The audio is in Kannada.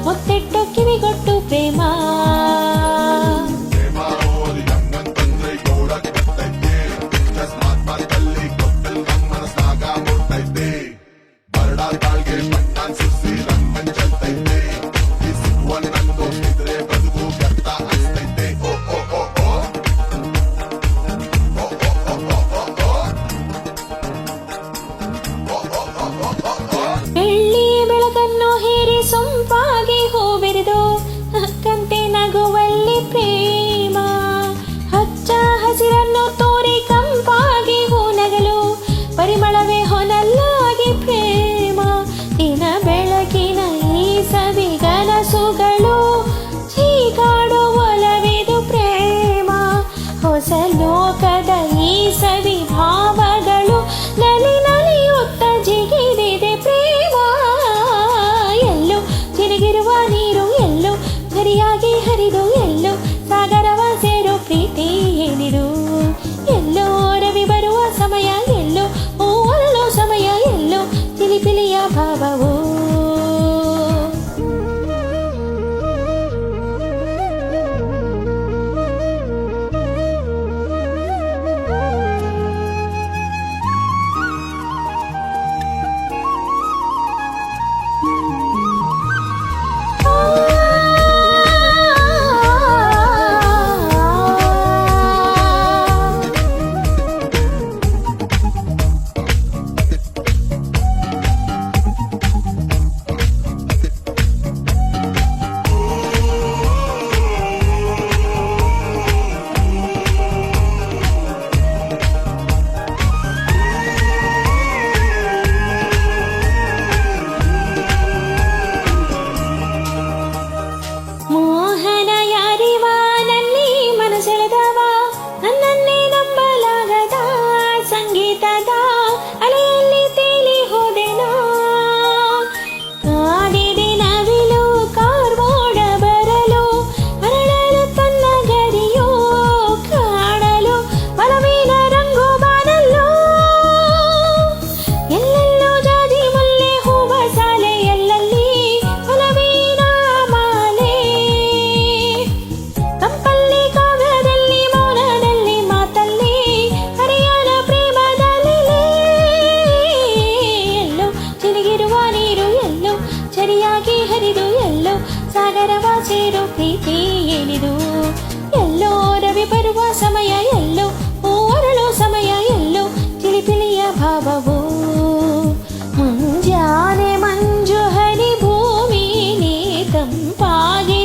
ಮುತ್ತಿಟ್ಟು ಕಿವಿಗೊಟ್ಟು ಪ್ರೇಮ ಸೊಂಪಾಗಿ ಹೂಬಿರಿದು ಕಂತೆ ನಗುವಲ್ಲಿ ಪ್ರೇಮ ಹಚ್ಚ ಹಸಿರನ್ನು ತೋರಿ ಕಂಪಾಗಿ ಹೂನಗಲು ಪರಿಮಳವೇ ಹೊನಲ್ಲಾಗಿ ಪ್ರೇಮ ದಿನ ಬೆಳಕಿನ ಈ ಸವಿಗನಸುಗಳು ಚೀಕಾಡು ಒಲವಿದು ಪ್ರೇಮ ಹೊಸ ಲೋಕದ ಈ ಸವಿ ಭಾವಗಳು ನಲಿ ನಲಿಯುತ್ತ ಜಿಗಿದಿದೆ ಪ್ರೇಮ ತಿರುಗಿರುವ ನೀರು ಎಲ್ಲೋ ಝರಿಯಾಗಿ ಹರಿದು ಎಲ್ಲೋ ಸಾಗರವ ಸೇರೋ ಪ್ರೀತಿ ಏನಿದು ಎಲ್ಲೋ ರವಿ ಬರುವ ಸಮಯ ಎಲ್ಲೋ ಓಲೋ ಸಮಯ ಎಲ್ಲೋ ಚಿಲಿಪಿಲಿಯ ಭಾವವು ಮೋಹನ ಯಾರಿವ ನನ್ನಿ ಮನಸೆಳೆದವ ನನ್ನನ್ನೇ ನಂಬಲಾಗದ ಸಂಗೀತದ ಅಲೆಯಲ್ಲಿ ತೇಲಿ ಹೋದೆನೋ ಕಾಡಿದೆ ನವಿಲು ಕಾರ್ಮೋಡ ಬರಲು ಅರಳಲು ತನ್ನ ಗರಿಯೋ ಕಾಣಲು ಒಲವಿನ ರಂಗು ಬಾನಲ್ಲೋ ಎಲ್ಲೆಲ್ಲೋ ಜಾಜಿ ಮುಲ್ಲೆ ಹೂವ ಸಾಲೆ ಎಲ್ಲಲ್ಲಿ ಒಲವಿನ ಮಾಲೆ ಕಂಪಲ್ಲಿ ಕಾವ್ಯದಲ್ಲಿ ಮೌನದಲ್ಲಿ ಮಾತಲ್ಲಿ ಹರಿಯಲ ಪ್ರೇಮದಲ್ಲಿ ಎಲ್ಲೋ ಚಿಲಿಗಿರುವ ನೀರು ಎಲ್ಲೋ ಚರಿಯಾಗಿ ಹರಿದು ಎಲ್ಲೋ ಸಾಗರವ ಸೇರೋ ಪ್ರೀತಿ ಏನಿದು ಎಲ್ಲೋ ರವಿ ಬರುವ ಸಮಯ ಎಲ್ಲೋ ಓರಳು ಸಮಯ ಎಲ್ಲೋ ಚಿಲಿಪಿಲಿಯ ಭಾವವು ಮುಂಜಾನೆ ಮಂಜು ಹನಿ ಭೂಮಿ ನೀ ತಂಪಾಗಿ